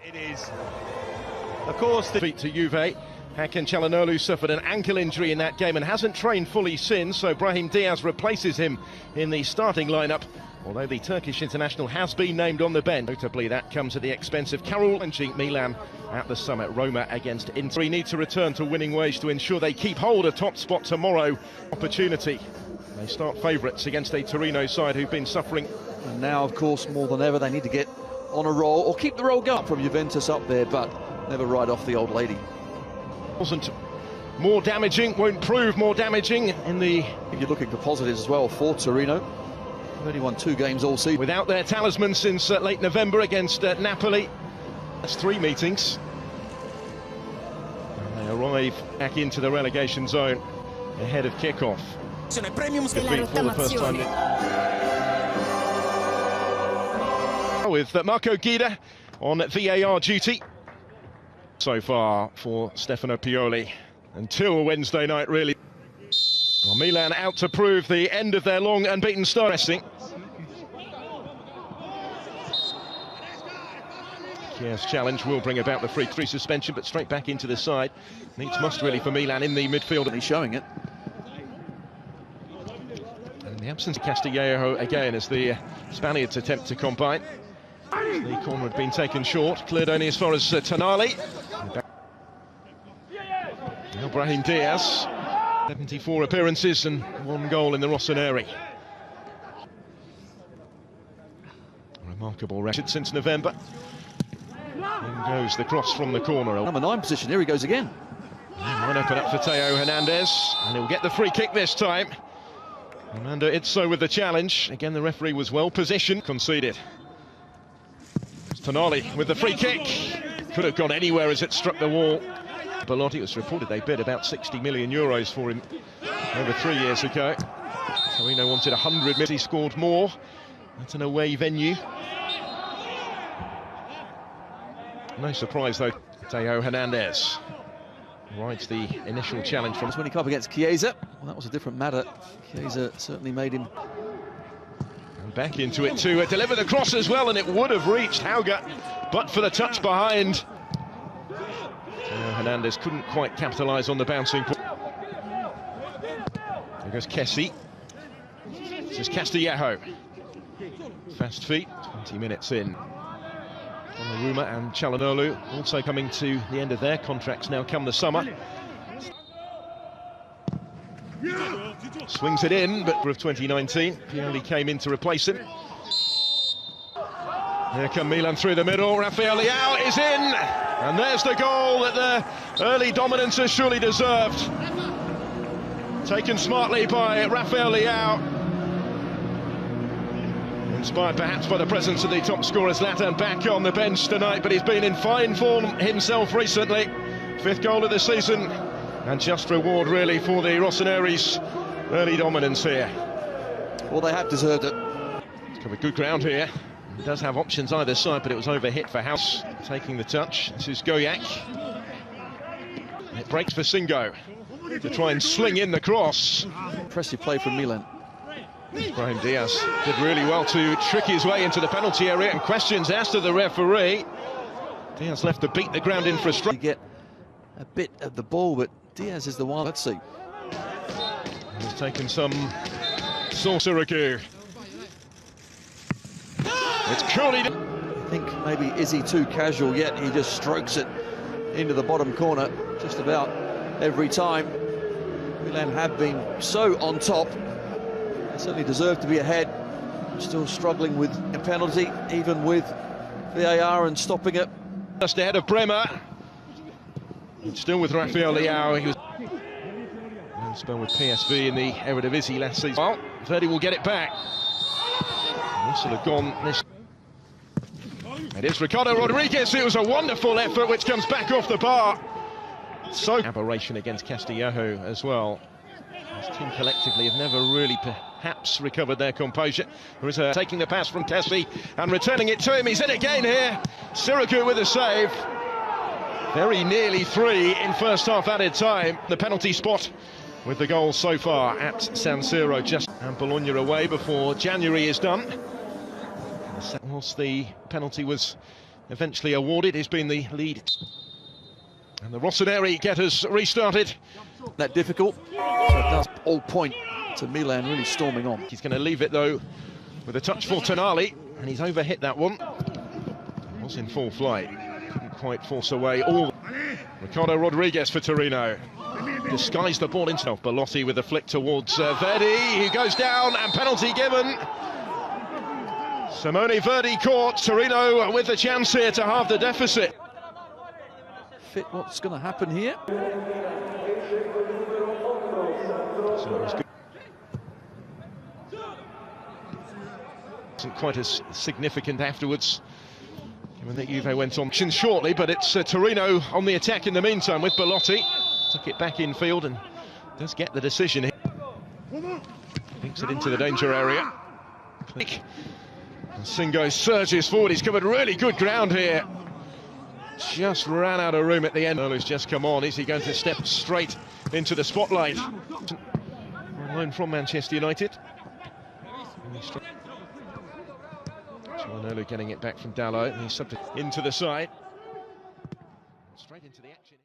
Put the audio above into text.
It is. Of course, the defeat to Juve. Hakan Çalhanoğlu suffered an ankle injury in that game and hasn't trained fully since, so Brahim Diaz replaces him in the starting lineup, although the Turkish international has been named on the bench. Notably, that comes at the expense of Carroll and Milan at the summit. Roma against Inter. They need to return to winning ways to ensure they keep hold of top spot tomorrow. Opportunity. They start favourites against a Torino side who've been suffering. And now, of course, more than ever, they need to get on a roll or keep the roll going from Juventus up there, but never ride off the old lady. Wasn't more damaging, won't prove more damaging in the... You're looking for positives as well for Torino. They've only won 2 games all season. Without their talisman since late November against Napoli. That's 3 meetings. And they arrive back into the relegation zone ahead of kick-off. Premium for the first time. With Marco Guida on VAR duty. So far for Stefano Pioli until Wednesday night, really. Well, Milan out to prove the end of their long unbeaten start. Kiev's challenge will bring about the free suspension, but straight back into the side. Needs must really for Milan in the midfield. And he's showing it. And the absence of Castillejo again as the Spaniards attempt to combine. The corner had been taken short, cleared only as far as Tonali. Now Brahim Diaz, 74 appearances and 1 goal in the Rossoneri. Remarkable record since November. In goes the cross from the corner. Number 9 position, here he goes again. Might open up for Theo Hernandez, and he'll get the free kick this time. Fernando Itzo with the challenge. Again, the referee was well positioned, conceded. Tonali with the free kick. Could have gone anywhere as it struck the wall. Belotti, was reported they bid about 60 million euros for him over 3 years ago. Torino wanted 100 million. He scored more. That's an away venue. No surprise though. Theo Hernandez rides the initial challenge from... When he came up against Chiesa, well, that was a different matter. Chiesa certainly made him... Back into it to deliver the cross as well, and it would have reached Hauger, but for the touch behind. Hernandez couldn't quite capitalise on the bouncing ball. There goes Kessie. This is Castillejo. Fast feet, 20 minutes in. Donnarumma and Çalhanoğlu also coming to the end of their contracts now come the summer. Swings it in, but of 2019, Pioli came in to replace him. Here come Milan through the middle. Rafael Leao is in, and there's the goal that the early dominance has surely deserved. Taken smartly by Rafael Leao. Inspired perhaps by the presence of the top scorer Zlatan back on the bench tonight, but he's been in fine form himself recently. 5th goal of the season, and just reward really for the Rossoneri's early dominance here. Well, they have deserved it. It's covered good ground here. He does have options either side, but it was overhit for House. Taking the touch, this is Goyak. It breaks for Singo to try and sling in the cross. Impressive play from Milan. Brahim Diaz did really well to trick his way into the penalty area, and questions asked of the referee. Diaz left to beat the ground in for a strike. You get a bit of the ball, but Diaz is the one. Let's see. He's taken some Sorcerer. It's curly. I think maybe is he too casual yet? He just strokes it into the bottom corner just about every time. Milan have been so on top. They certainly deserve to be ahead. Still struggling with a penalty, even with VAR and stopping it. Just ahead of Bremer. Still with Rafael Leao. He was spelled with PSV in the Eredivisie last season. Well, Verdi will get it back. This will have gone this. It is Ricardo Rodriguez. It was a wonderful effort which comes back off the bar. So aberration against Castillejo as well. This team collectively have never really perhaps recovered their composure. There is taking the pass from Kessie and returning it to him. He's in again here. Sirigu with a save. Very nearly 3 in first half added time. The penalty spot with the goal so far at San Siro, just and Bologna away before January is done. Whilst the penalty was eventually awarded. He's been the lead. And the Rossoneri get us restarted. That difficult, so it does all point to Milan really storming on. He's going to leave it though with a touch for Tonali, and he's overhit that one. Was in full flight, couldn't quite force away all. Ricardo Rodriguez for Torino. Disguised the ball into Belotti with a flick towards Verdi, who goes down, and penalty given. Simone Verdi caught. Torino with the chance here to halve the deficit. Fit what's going to happen here. So it was good. Wasn't quite as significant afterwards, given that Juve went on shortly, but it's Torino on the attack in the meantime with Belotti. Took it back in field and does get the decision here. Takes it into the danger area. Click. And Singo surges forward. He's covered really good ground here. Just ran out of room at the end. Earl's just come on. Is he going to step straight into the spotlight? On loan from Manchester United. Gianolo getting it back from Dallo. He's subject into the side. Straight into the action.